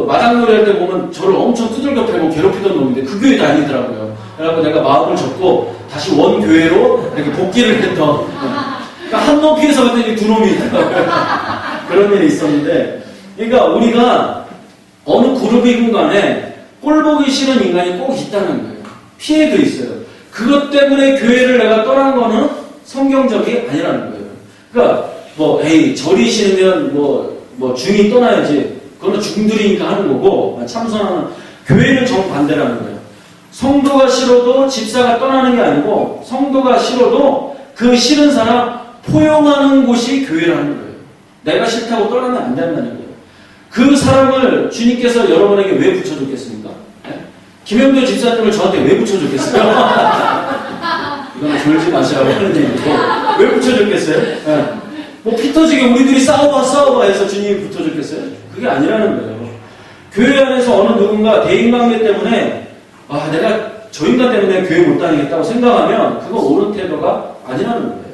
마당놀이 할 때 보면 저를 엄청 두들겨 패고 괴롭히던 놈인데 그 교회 다니더라고요. 그래갖고 내가 마음을 접고 다시 원교회로 이렇게 복귀를 했던. 그러니까 한 놈 피해서 갔더니 두 놈이 있더라고요. 그런 일이 있었는데 그러니까 우리가 어느 그룹이든 간에 꼴 보기 싫은 인간이 꼭 있다는 거예요. 피해도 있어요. 그것 때문에 교회를 내가 떠난 거는 성경적이 아니라는 거예요. 그러니까 절이 싫으면 중이 떠나야지. 그거는 중들이니까 하는 거고 참선하는 교회는 정반대라는 거예요. 성도가 싫어도 집사가 떠나는 게 아니고 성도가 싫어도 그 싫은 사람 포용하는 곳이 교회라는 거예요. 내가 싫다고 떠나면 안 된다는 거예요. 그 사람을 주님께서 여러분에게 왜 붙여줬겠습니까? 네? 김영도 집사님을 저한테 왜 붙여줬겠어요? 이건 졸지 마시라고 하는 얘기고 왜 붙여줬겠어요? 네. 피 터지게 우리들이 싸워봐 해서 주님이 붙여줬겠어요? 그게 아니라는 거예요. 교회 안에서 어느 누군가 대인관계 때문에 내가 저 인간 때문에 교회 못 다니겠다고 생각하면 그거 옳은 태도가 아니라는 거예요.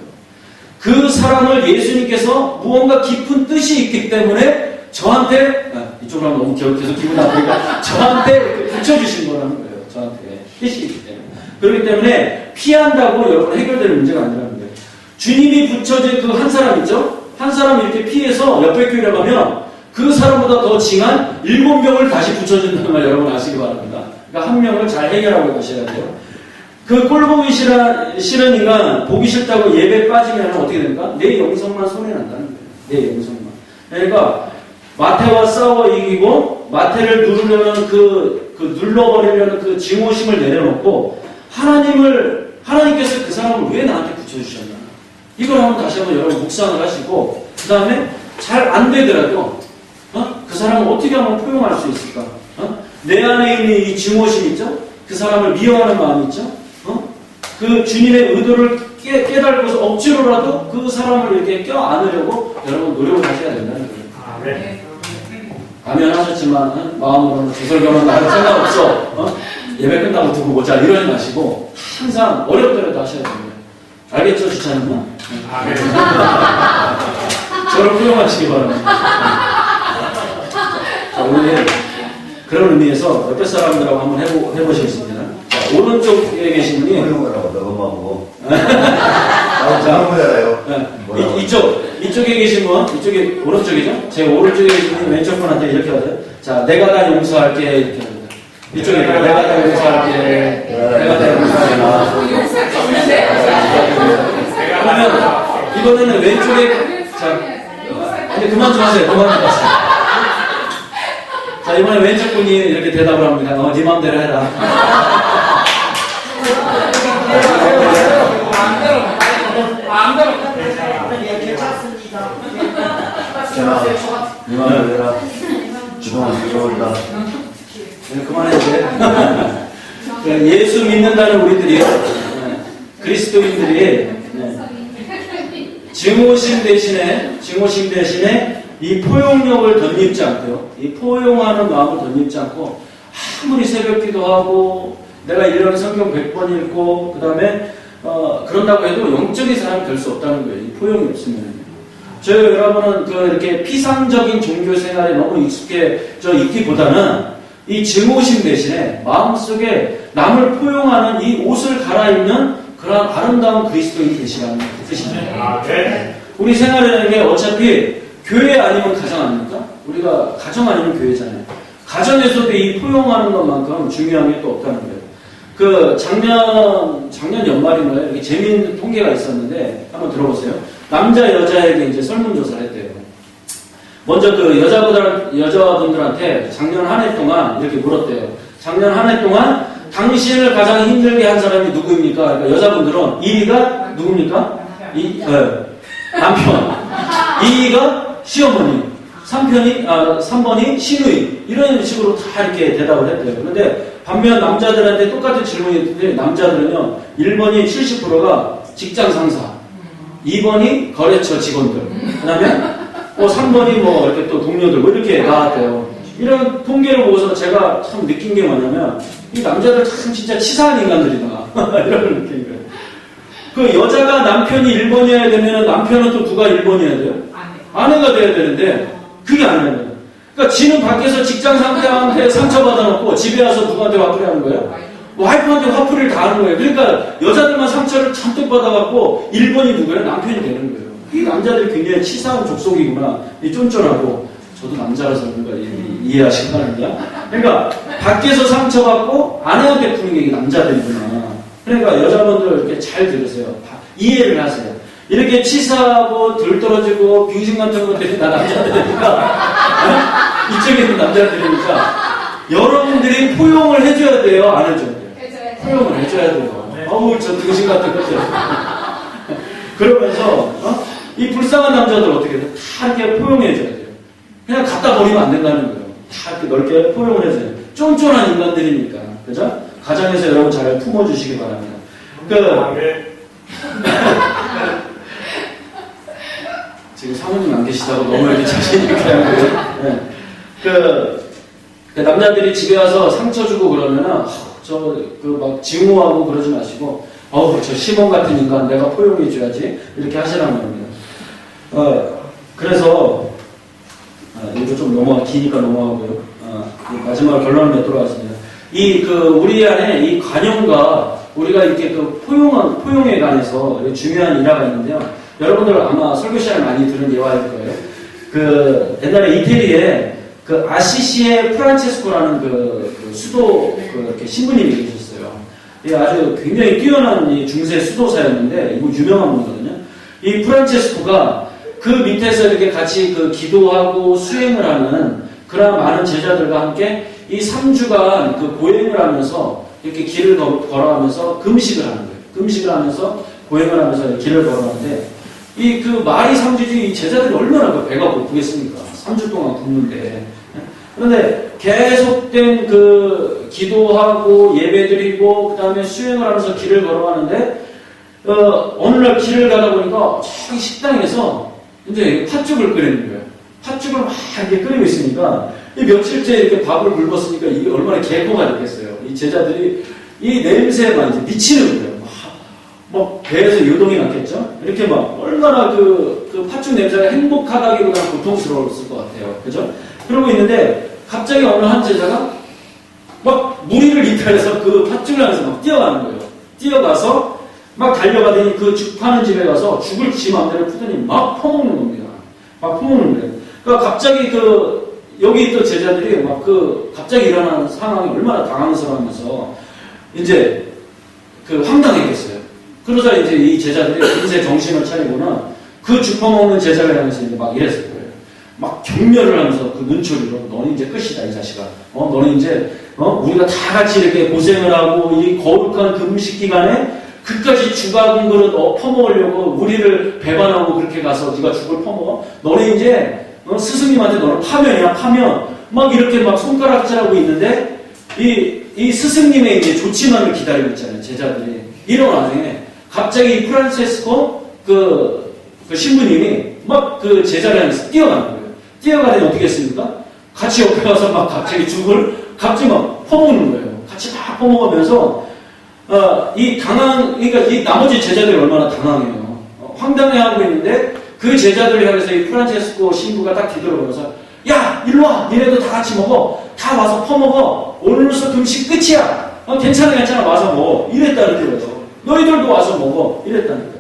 그 사람을 예수님께서 무언가 깊은 뜻이 있기 때문에 저한테 이쪽으로 하면 너무 계속 기분 나쁘니까 저한테 붙여주신 거라는 거예요. 저한테 뜻이 있기 때문에. 그렇기 때문에 피한다고 여러분 해결될 문제가 아니라는 거예요. 주님이 붙여진 그 한 사람 있죠? 한 사람이 이렇게 피해서 옆에 교회를 가면 그 사람보다 더 징한 7명을 다시 붙여준다는 말 여러분 아시기 바랍니다. 그러니까 한 명을 잘 해결하고 가셔야 돼요. 그 꼴보기 싫은 인간, 보기 싫다고 예배 빠지면 어떻게 됩니까? 내 영성만 손해난다는 거예요. 내 영성만. 그러니까 마태와 싸워 이기고 마태를 누르려는 눌러버리려는 그 증오심을 내려놓고 하나님께서 그 사람을 왜 나한테 붙여주셨나? 이걸 한번 다시 한번 여러분 묵상을 하시고 그 다음에 잘 안 되더라도 그 사람을 어떻게 하면 포용할 수 있을까? 내 안에 있는 이 증오심 있죠? 그 사람을 미워하는 마음 있죠? 그 주님의 의도를 깨달고서 억지로라도 그 사람을 이렇게 껴안으려고 여러분 노력을 하셔야 된다는 거예요. 가면 하셨지만 마음으로는 주설교는 나를 상관없어. 예배 끝나고 두고 보자 이러지 마시고 항상 어렵더라도 하셔야 됩니다. 알겠죠, 주차님은? 저를 포용하시기 바랍니다. 자, 오늘 그런 의미에서 옆에 사람들하고 한번 해보시겠습니다. 자, 오른쪽에 계신 분이 포용하라고 너무하고 자, 보잖아요. 이쪽에 계신 분, 이쪽에 오른쪽이죠? 제 오른쪽에 계신 분이 왼쪽 분한테 이렇게 하세요. 자, 내가 다 용서할게 이렇게 합니다. 이쪽에 내가 다 용서할게. 내가 다 용서할게. 그러면 이번에는 왼쪽에 자, 근데 그만 좀 하세요. 자, 이번에 왼쪽 분이 이렇게 대답을 합니다. 네 맘대로 해라. 네 맘대로 해라. 주동안 들어올라. 그만해도 돼. 예수 믿는다는 우리들이 그리스도인들이 증오심 대신에 이 포용력을 덧입지 않고요. 이 포용하는 마음을 덧입지 않고 아무리 새벽기도 하고 내가 이런 성경 100번 읽고 그 다음에 그런다고 해도 영적인 사람이 될 수 없다는 거예요. 이 포용이 없으면. 여러분은 이렇게 피상적인 종교 생활에 너무 익숙해져 있기보다는 이 증오심 대신에 마음속에 남을 포용하는 이 옷을 갈아입는 그런 아름다운 그리스도인이 되시라는 뜻이죠. 우리 생활이라는 게 어차피 교회 아니면 가정 아닙니까? 우리가 가정 아니면 교회잖아요. 가정에서도 이 포용하는 것만큼 중요한 게 또 없다는 거예요. 작년 연말인가요? 이렇게 재미있는 통계가 있었는데 한번 들어보세요. 남자 여자에게 이제 설문조사를 했대요. 먼저 여자분들한테 작년 한 해 동안 이렇게 물었대요. 작년 한 해 동안 당신을 가장 힘들게 한 사람이 누구입니까? 그러니까 여자분들은 1위가 누굽니까? 남편. 2위가 시어머니. 3번이 시누이. 이런 식으로 다 이렇게 대답을 했대요. 그런데 반면 남자들한테 똑같은 질문이 있는데 남자들은요. 1번이 70%가 직장 상사. 2번이 거래처 직원들. 그 다음에 3번이 이렇게 또 동료들. 이렇게 나왔대요. 이런 통계를 보고서 제가 참 느낀 게 뭐냐면 이 남자들 참 진짜 치사한 인간들이다. 이런 느낌인 거예요. 그 여자가 남편이 1번이어야 되면 남편은 또 누가 1번이어야 돼요? 아내가 돼야 되는데 그게 아니에요. 그러니까 지는 밖에서 직장 상대한테 상처받아 놓고 집에 와서 누구한테 화풀이 하는 거예요? 와이프한테 화풀이를 다 하는 거예요. 그러니까 여자들만 상처를 잔뜩 받아갖고 1번이 누구예요? 남편이 되는 거예요. 이 남자들이 굉장히 치사한 족속이구나. 이 쫀쫀하고 저도 남자라서 뭔가 이해하시기 바랍니다. 그러니까 밖에서 상처받고 아내한테 푸는 게 이게 남자들이구나. 그러니까 여자분들 이렇게 잘 들으세요. 이해를 하세요. 이렇게 치사하고 들떨어지고 병신 같은 것들이 다 남자들이니까 이쪽에 있는 남자들이니까 여러분들이 포용을 해줘야 돼요? 안 해줘야 돼요? 포용을 해줘야 돼요. 어우 저 병신 같은 것들. 그러면서 이 불쌍한 남자들 어떻게 돼요? 다 이렇게 포용해줘야 돼요. 그냥 갖다 버리면 안 된다는 거예요. 다 이렇게 넓게 포용을 해줘요. 쫀쫀한 인간들이니까. 그죠? 가정에서 여러분 잘 품어주시기 바랍니다. 지금 사모님 안 계시다고 너무 이렇게 자신있게 하는 거예요. 남자들이 집에 와서 상처 주고 그러면은, 막 증오하고 그러지 마시고, 저 시몬 같은 인간 내가 포용해줘야지. 이렇게 하시라는 겁니다. 그래서, 이거 좀 기니까 넘어가고요. 마지막 결론을 맺도록 하겠습니다. 우리 안에 이 관용과 우리가 이렇게 포용에 관해서 중요한 일화가 있는데요. 여러분들 아마 설교 시간에 많이 들은 예화일 거예요. 옛날에 이태리에 아시시의 프란체스코라는 수도 이렇게 신부님이 계셨어요. 예, 아주 굉장히 뛰어난 이 중세 수도사였는데, 이거 유명한 분이거든요. 이 프란체스코가 그 밑에서 이렇게 같이 그 기도하고 수행을 하는 그런 많은 제자들과 함께 이 3주간 그 고행을 하면서 이렇게 길을 걸어가면서 금식을 하는 거예요. 금식을 하면서 고행을 하면서 길을 걸어가는데, 이 그 말이 3주지 이 제자들이 얼마나 그 배가 고프겠습니까? 3주 동안 굶는데. 그런데 계속된 그 기도하고 예배드리고 그 다음에 수행을 하면서 길을 걸어가는데 어느 날 길을 가다 보니까 저기 식당에서 이제 팥죽을 끓이는 거예요. 팥죽을 막 이렇게 끓이고 있으니까 이 며칠째 이렇게 밥을 굶었으니까 이게 얼마나 개고가 됐겠어요. 이 제자들이 이 냄새에 이제 미치는 거예요. 막 배에서 요동이 났겠죠? 이렇게 막 얼마나 그 팥죽 냄새가 행복하다기보다 고통스러웠을 것 같아요. 그죠? 그러고 있는데 갑자기 어느 한 제자가 막 무리를 이탈해서 그 팥죽을 하면서 막 뛰어가는 거예요. 뛰어가서 막 달려가더니 그 죽 파는 집에 가서 죽을 지 마음대로 푸더니 막 퍼먹는 겁니다. 막 퍼먹는 거예요. 그러니까 갑자기 여기 있던 제자들이 막 갑자기 일어나는 상황이 얼마나 당황스러우면서 이제 황당했겠어요. 그러자 이제 이 제자들이 금세 정신을 차리고는 그 죽 퍼먹는 제자를 향해서 이제 막 이랬을 거예요. 막 경멸을 하면서 그 눈초리로 너는 이제 끝이다 이 자식아. 너는 이제 우리가 다 같이 이렇게 고생을 하고 이 거룩한 금식 기간에 그까지 죽은 그릇 퍼먹으려고 우리를 배반하고 그렇게 가서 네가 죽을 퍼먹어? 너는 이제 스승님한테 너는 파면이야 파면. 막 이렇게 막 손가락질하고 있는데 이 스승님의 이제 조치만을 기다리고 있잖아요 제자들이. 이런 와중에 갑자기 프란체스코 그 신부님이 막 그 제자를 향해서 뛰어가는 거예요. 뛰어가더니 어떻게 했습니까? 같이 옆에 가서 막 갑자기 죽을 갑자기 막 퍼먹는 거예요. 같이 막 퍼먹으면서 그러니까 이 나머지 제자들이 얼마나 당황해요. 황당해하고 있는데 그 제자들을 향해서 이 프란체스코 신부가 딱 뒤돌아보면서 야 일로 와 니네도 다 같이 먹어 다 와서 퍼먹어 오늘로서 금식 끝이야 괜찮아 와서 먹어 이랬다는 거예요. 너희들도 와서 먹어 이랬다는 거예요.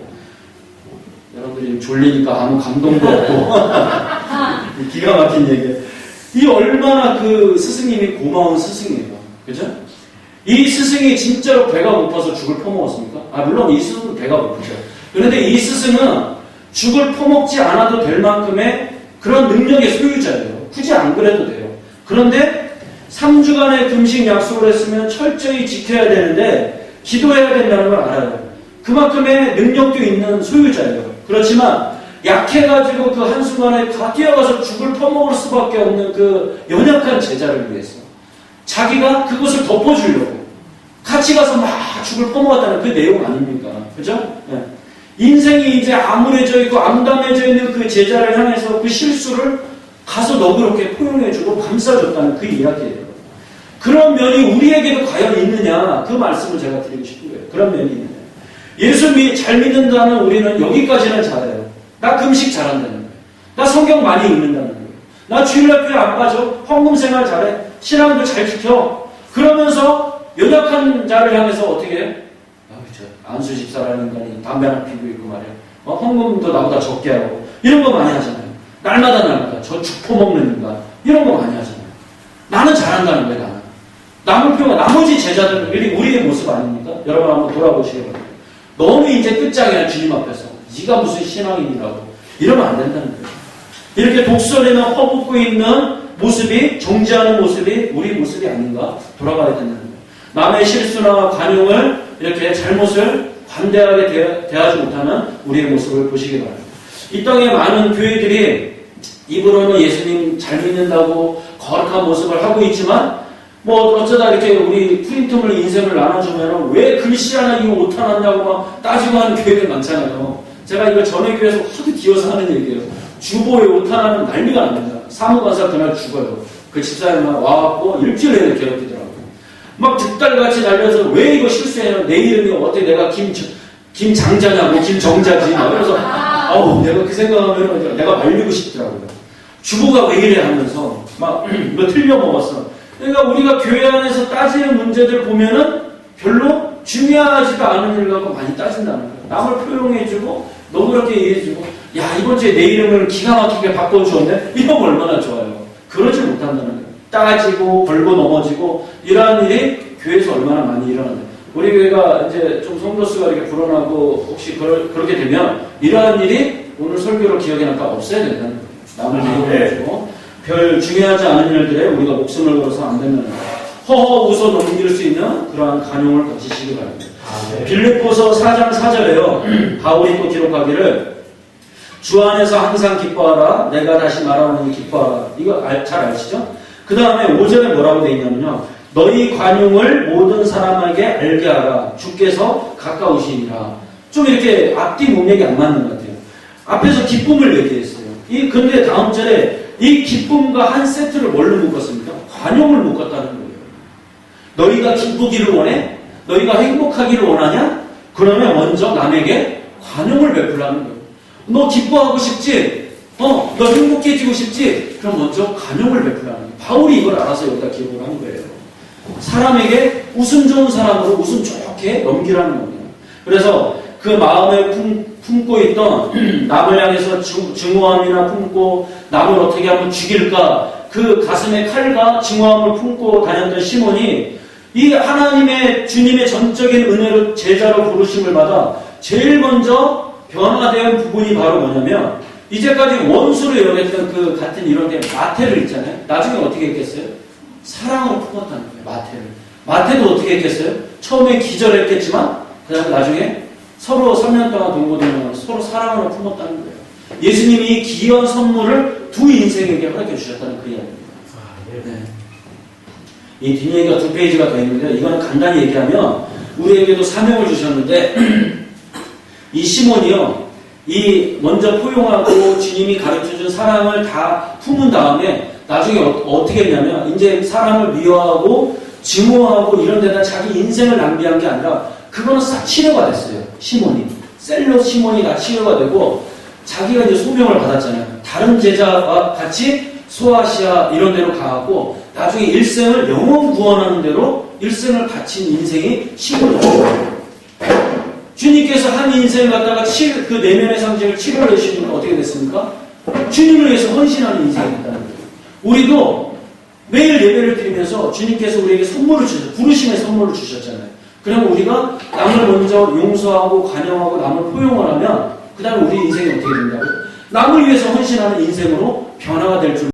여러분들이 졸리니까 아무 감동도 없고 기가 막힌 얘기예요. 이 얼마나 그 스승님이 고마운 스승이에요. 그죠? 이 스승이 진짜로 배가 고파서 죽을 퍼먹었습니까? 물론 이 스승은 배가 고프죠. 그런데 이 스승은 죽을 퍼먹지 않아도 될 만큼의 그런 능력의 소유자예요. 굳이 안 그래도 돼요. 그런데 3주간의 금식 약속을 했으면 철저히 지켜야 되는데 기도해야 된다는 걸 알아요. 그만큼의 능력도 있는 소유자예요. 그렇지만 약해가지고 그 한순간에 다 뛰어가서 죽을 퍼먹을 수밖에 없는 그 연약한 제자를 위해서 자기가 그것을 덮어주려고 같이 가서 막 죽을 퍼먹었다는 그 내용 아닙니까? 그죠? 네. 인생이 이제 암울해져 있고 암담해져 있는 그 제자를 향해서 그 실수를 가서 너그럽게 포용해주고 감싸줬다는 그 이야기예요. 그런 면이 우리에게도 과연 있느냐 그 말씀을 제가 드리고 싶은 거예요. 그런 면이 있느냐. 예수 잘 믿는다는 우리는 여기까지는 잘해요. 나 금식 잘한다는 거예요. 나 성경 많이 읽는다는 거예요. 나 주일날 교회 안 빠져. 헌금 생활 잘해. 신앙도 잘 지켜. 그러면서 연약한 자를 향해서 어떻게 해? 안수 집사라는 인간이 담배 하나 피고 있고 말이야. 헌금도 나보다 적게 하고 이런 거 많이 하잖아요. 날마다 저 죽포 먹는 인간 이런 거 많이 하잖아요. 나는 잘한다는 거예요. 나는. 남을 필요가 나머지 제자들은 우리의 모습 아닙니까? 여러분 한번 돌아보시기 바랍니다. 너무 이제 끝장이야 주님 앞에서. 네가 무슨 신앙인이라고 이러면 안 된다는 거예요. 이렇게 독설이나 퍼붓고 있는 모습이 정지하는 모습이 우리 모습이 아닌가 돌아가야 된다는 거예요. 남의 실수나 관용을 이렇게 잘못을 관대하게 대하지 못하는 우리의 모습을 보시기 바랍니다. 이 땅에 많은 교회들이 입으로는 예수님 잘 믿는다고 거룩한 모습을 하고 있지만 어쩌다 이렇게 우리 프린트물 인생을 나눠주면 왜 글씨 하나 이거 오타 났냐고 막 따지고 하는 교회들 많잖아요. 제가 이거 전에 교회에서 하도 뒤어서 하는 얘기예요. 주보에 오타 나면 난리가 납니다. 사무관사 그날 죽어요. 그 집사님만 와갖고 일주일 내내 괴롭히더라고요. 막 득달같이 달려서 왜 이거 실수해요? 내 이름이 어떻게 내가 김장자냐고 김정자지 막 그래서 내가 그 생각하면 내가 말리고 싶더라고요. 주보가 왜 이래 하면서 막 이거 틀려 먹었어. 그러니까 우리가 교회 안에서 따지는 문제들 보면은 별로 중요하지도 않은 일 갖고 많이 따진다는 거예요. 남을 포용해주고 너그럽게 이해해주고 야 이번 주에 내 이름을 기가 막히게 바꿔주었네? 이러면 얼마나 좋아요. 그러지 못한다는 거예요. 따지고 벌고 넘어지고 이러한 일이 교회에서 얼마나 많이 일어나요. 우리 교회가 이제 좀 성도 수가 이렇게 불어나고 혹시 그렇게 되면 이러한 일이 오늘 설교를 기억에 남까 없어야 된다는 거예요. 남을 기억해주고 별 중요하지 않은 일들에 우리가 목숨을 걸어서 안 되면 허허 웃어 넘길 수 있는 그러한 간용을 가지시기 바랍니다. 빌립보서 4장 4절에요. 바울이 또 기록하기를 주 안에서 항상 기뻐하라. 내가 다시 말하오니 기뻐하라. 이거 잘 아시죠? 그 다음에 5절에 뭐라고 되어 있냐면요. 너희 관용을 모든 사람에게 알게 하라. 주께서 가까우시니라. 좀 이렇게 앞뒤 문맥이 안 맞는 것 같아요. 앞에서 기쁨을 얘기했어요. 근데 다음 절에 이 기쁨과 한 세트를 뭘로 묶었습니까? 관용을 묶었다는 거예요. 너희가 기쁘기를 원해? 너희가 행복하기를 원하냐? 그러면 먼저 남에게 관용을 베풀라는 거예요. 너 기뻐하고 싶지? 너 행복해지고 싶지? 그럼 먼저 관용을 베풀라는 거예요. 바울이 이걸 알아서 여기다 기록을 한 거예요. 사람에게 웃음 좋은 사람으로 웃음 좋게 넘기라는 겁니다. 그래서 그 마음에 품고 있던 남을 향해서 증오함이나 품고 남을 어떻게 하면 죽일까 그 가슴에 칼과 증오함을 품고 다녔던 시몬이 이 하나님의 주님의 전적인 은혜로 제자로 부르심을 받아 제일 먼저 변화된 부분이 바로 뭐냐면 이제까지 원수로 여겼던 그 같은 이런 데 마태를 있잖아요. 나중에 어떻게 했겠어요? 사랑으로 품었다는 거예요. 마태도 어떻게 했겠어요? 처음에 기절했겠지만 그 다음에 나중에 서로 3년 동안 동거되면 서로 사랑으로 품었다는 거예요. 예수님이 이 귀한 선물을 두 인생에게 허락해 주셨다는 그 이야기입니다. 네. 이 뒷얘기가 2페이지가 더 있는데 이거는 간단히 얘기하면 우리에게도 사명을 주셨는데 이 시몬이요. 이 먼저 포용하고 주님이 가르쳐준 사랑을 다 품은 다음에 나중에 어떻게 했냐면 이제 사람을 미워하고 증오하고 이런 데다 자기 인생을 낭비한 게 아니라 그거는 싹 치료가 됐어요. 시몬이. 셀로 시몬이 다 치료가 되고 자기가 이제 소명을 받았잖아요. 다른 제자와 같이 소아시아 이런 데로 가고 나중에 일생을 영원 구원하는 데로 일생을 바친 인생이 시몬이었어요. 주님께서 한 인생을 갖다가 그 내면의 상징을 치료를 해주시면 어떻게 됐습니까? 주님을 위해서 헌신하는 인생이 됐다는 거예요. 우리도 매일 예배를 드리면서 주님께서 우리에게 선물을 주셨어요. 부르심의 선물을 주셨잖아요. 그러면 우리가 남을 먼저 용서하고 관용하고 남을 포용을 하면 그 다음에 우리 인생이 어떻게 된다고요? 남을 위해서 헌신하는 인생으로 변화가 될 줄